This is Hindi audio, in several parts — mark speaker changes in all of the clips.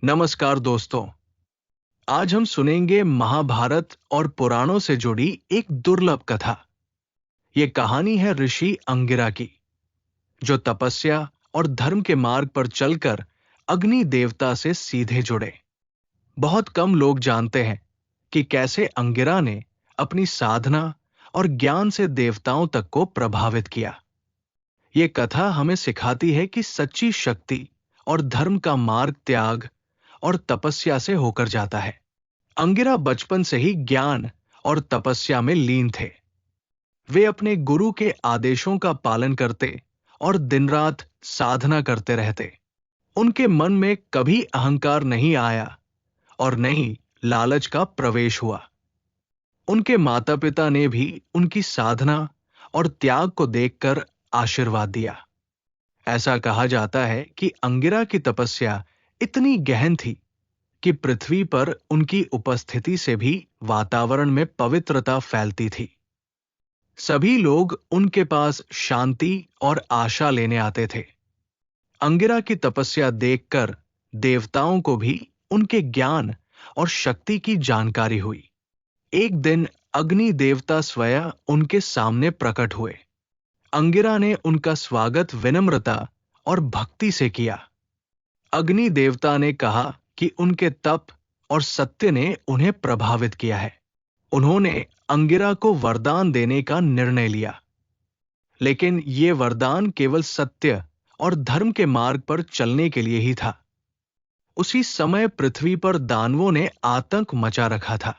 Speaker 1: नमस्कार दोस्तों। आज हम सुनेंगे महाभारत और पुराणों से जुड़ी एक दुर्लभ कथा। ये कहानी है ऋषि अंगिरा की, जो तपस्या और धर्म के मार्ग पर चलकर अग्नि देवता से सीधे जुड़े। बहुत कम लोग जानते हैं कि कैसे अंगिरा ने अपनी साधना और ज्ञान से देवताओं तक को प्रभावित किया। ये कथा हमें सिखाती है कि सच्ची शक्ति और धर्म का मार्ग त्याग और तपस्या से होकर जाता है। अंगिरा बचपन से ही ज्ञान और तपस्या में लीन थे। वे अपने गुरु के आदेशों का पालन करते और दिन रात साधना करते रहते। उनके मन में कभी अहंकार नहीं आया और न ही लालच का प्रवेश हुआ। उनके माता पिता ने भी उनकी साधना और त्याग को देखकर आशीर्वाद दिया। ऐसा कहा जाता है कि अंगिरा की तपस्या इतनी गहन थी कि पृथ्वी पर उनकी उपस्थिति से भी वातावरण में पवित्रता फैलती थी। सभी लोग उनके पास शांति और आशा लेने आते थे। अंगिरा की तपस्या देखकर देवताओं को भी उनके ज्ञान और शक्ति की जानकारी हुई। एक दिन अग्नि देवता स्वयं उनके सामने प्रकट हुए। अंगिरा ने उनका स्वागत विनम्रता और भक्ति से किया। अग्नि देवता ने कहा कि उनके तप और सत्य ने उन्हें प्रभावित किया है। उन्होंने अंगिरा को वरदान देने का निर्णय लिया, लेकिन यह वरदान केवल सत्य और धर्म के मार्ग पर चलने के लिए ही था। उसी समय पृथ्वी पर दानवों ने आतंक मचा रखा था।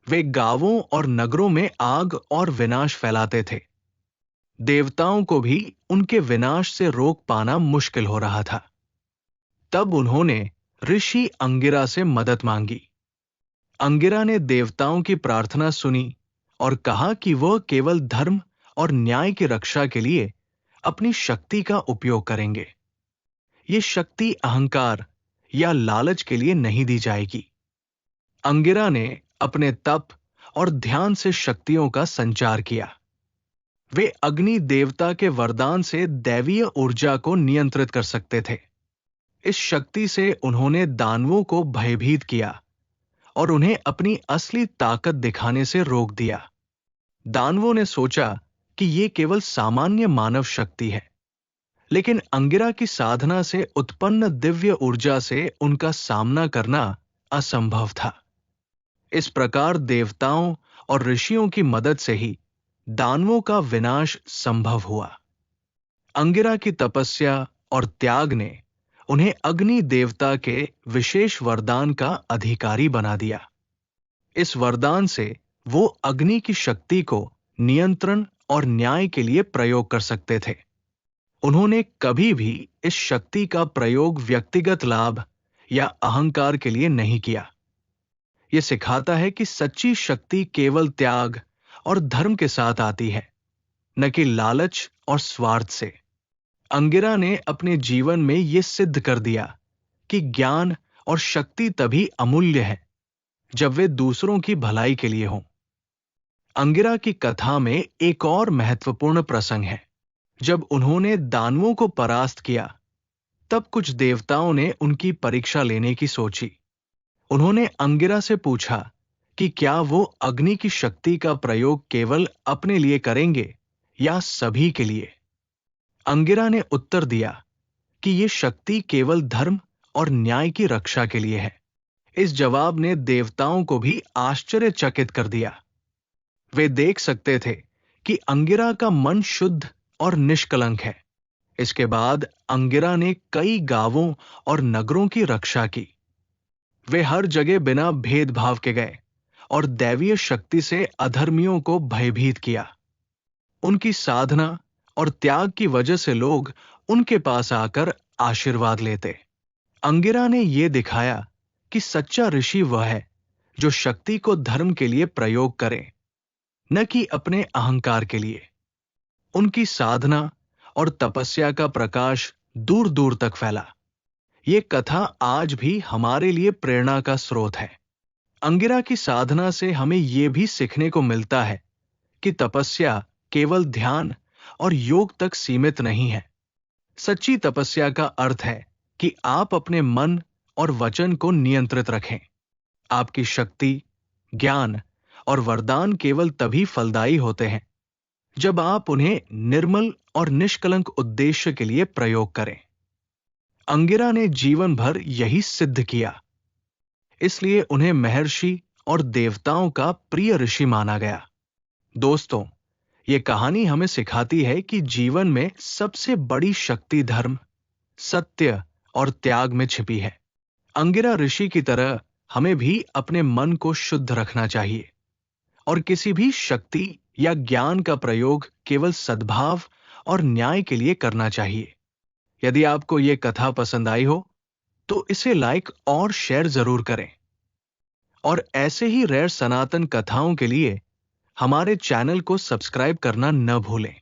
Speaker 1: वे गांवों और नगरों में आग और विनाश फैलाते थे। देवताओं को भी उनके विनाश से रोक पाना मुश्किल हो रहा था। तब उन्होंने ऋषि अंगिरा से मदद मांगी। अंगिरा ने देवताओं की प्रार्थना सुनी और कहा कि वह केवल धर्म और न्याय की रक्षा के लिए अपनी शक्ति का उपयोग करेंगे। ये शक्ति अहंकार या लालच के लिए नहीं दी जाएगी। अंगिरा ने अपने तप और ध्यान से शक्तियों का संचार किया। वे अग्नि देवता के वरदान से दैवीय ऊर्जा को नियंत्रित कर सकते थे। इस शक्ति से उन्होंने दानवों को भयभीत किया और उन्हें अपनी असली ताकत दिखाने से रोक दिया। दानवों ने सोचा कि यह केवल सामान्य मानव शक्ति है, लेकिन अंगिरा की साधना से उत्पन्न दिव्य ऊर्जा से उनका सामना करना असंभव था। इस प्रकार देवताओं और ऋषियों की मदद से ही दानवों का विनाश संभव हुआ। अंगिरा की तपस्या और त्याग ने उन्हें अग्नि देवता के विशेष वरदान का अधिकारी बना दिया। इस वरदान से वो अग्नि की शक्ति को नियंत्रण और न्याय के लिए प्रयोग कर सकते थे। उन्होंने कभी भी इस शक्ति का प्रयोग व्यक्तिगत लाभ या अहंकार के लिए नहीं किया। यह सिखाता है कि सच्ची शक्ति केवल त्याग और धर्म के साथ आती है, न कि लालच और स्वार्थ से। अंगिरा ने अपने जीवन में यह सिद्ध कर दिया कि ज्ञान और शक्ति तभी अमूल्य है जब वे दूसरों की भलाई के लिए हों। अंगिरा की कथा में एक और महत्वपूर्ण प्रसंग है। जब उन्होंने दानवों को परास्त किया, तब कुछ देवताओं ने उनकी परीक्षा लेने की सोची। उन्होंने अंगिरा से पूछा कि क्या वो अग्नि की शक्ति का प्रयोग केवल अपने लिए करेंगे या सभी के लिए। अंगिरा ने उत्तर दिया कि यह शक्ति केवल धर्म और न्याय की रक्षा के लिए है। इस जवाब ने देवताओं को भी आश्चर्यचकित कर दिया। वे देख सकते थे कि अंगिरा का मन शुद्ध और निष्कलंक है। इसके बाद अंगिरा ने कई गांवों और नगरों की रक्षा की। वे हर जगह बिना भेदभाव के गए और दैवीय शक्ति से अधर्मियों को भयभीत किया। उनकी साधना और त्याग की वजह से लोग उनके पास आकर आशीर्वाद लेते। अंगिरा ने यह दिखाया कि सच्चा ऋषि वह है जो शक्ति को धर्म के लिए प्रयोग करे, न कि अपने अहंकार के लिए। उनकी साधना और तपस्या का प्रकाश दूर दूर तक फैला। यह कथा आज भी हमारे लिए प्रेरणा का स्रोत है। अंगिरा की साधना से हमें यह भी सीखने को मिलता है कि तपस्या केवल ध्यान और योग तक सीमित नहीं है। सच्ची तपस्या का अर्थ है कि आप अपने मन और वचन को नियंत्रित रखें। आपकी शक्ति, ज्ञान और वरदान केवल तभी फलदायी होते हैं जब आप उन्हें निर्मल और निष्कलंक उद्देश्य के लिए प्रयोग करें। अंगिरा ने जीवन भर यही सिद्ध किया, इसलिए उन्हें महर्षि और देवताओं का प्रिय ऋषि माना गया। दोस्तों, यह कहानी हमें सिखाती है कि जीवन में सबसे बड़ी शक्ति धर्म, सत्य और त्याग में छिपी है। अंगिरा ऋषि की तरह हमें भी अपने मन को शुद्ध रखना चाहिए और किसी भी शक्ति या ज्ञान का प्रयोग केवल सद्भाव और न्याय के लिए करना चाहिए। यदि आपको यह कथा पसंद आई हो तो इसे लाइक और शेयर जरूर करें और ऐसे ही रेयर सनातन कथाओं के लिए हमारे चैनल को सब्सक्राइब करना न भूलें।